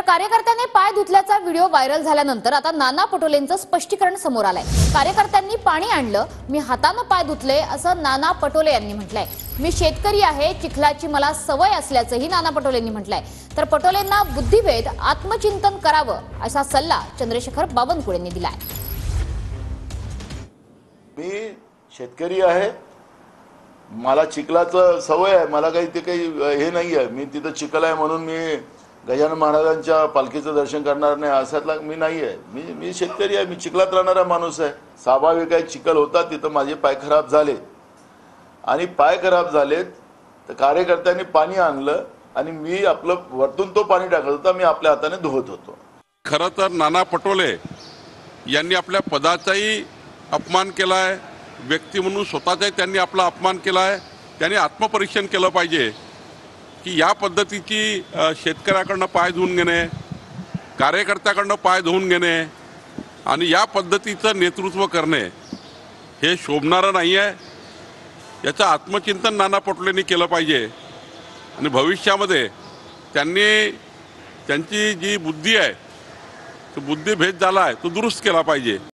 तर कार्यकर्त्यांनी पाय धुतल्याचा व्हिडिओ व्हायरल झाल्यानंतर आता नाना पटोलेंचं स्पष्टीकरण समोर आलंय। कार्यकर्त्यांनी पाणी आणलं, मी हाताने पाय धुतले असं नाना पटोले यांनी म्हटलंय। मी शेतकरी आहे, चिखलाची मला सवय असल्याचंही नाना पटोलेंनी म्हटलंय। तर पटोलेंना बुद्धिभेद आत्मचिंतन करावं असा सल्ला चंद्रशेखर बावनकुळेंनी दिलाय। मी शेतकरी आहे, मला चिखलाचं सवय आहे, मला काही ते काही हे नाही आहे। मी तिथं चिखल आहे म्हणून मी गजानन महाराजांच्या पालखीचं दर्शन करणार नाही असातला मी नाही आहे। मी शेतकरी आहे, मी चिखलात राहणारा माणूस आहे। स्वाभाविक आहे, चिखल होता तिथं माझे पाय खराब झाले आणि पाय खराब झालेत तर कार्यकर्त्यांनी पाणी आणलं आणि मी आपलं वरतून तो पाणी टाकत होता, मी आपल्या हाताने धुवत होतो। खरं तर नाना पटोले यांनी आपल्या पदाचाही अपमान केलाय, व्यक्ती म्हणून स्वतःचाही त्यांनी आपला अपमान केलाय। त्यांनी आत्मपरीक्षण केलं पाहिजे की या पद्धतीची शेतकऱ्याकडनं पाय धुवून घेणे, कार्यकर्त्याकडनं पाय धुवून घेणे आणि या पद्धतीचं नेतृत्व करणे हे शोभणारं नाही आहे। याचं आत्मचिंतन नाना पटोलेंनी केलं पाहिजे आणि भविष्यामध्ये त्यांनी त्यांची जी बुद्धी आहे तो बुद्धिभेद झाला आहे तो दुरुस्त केला पाहिजे।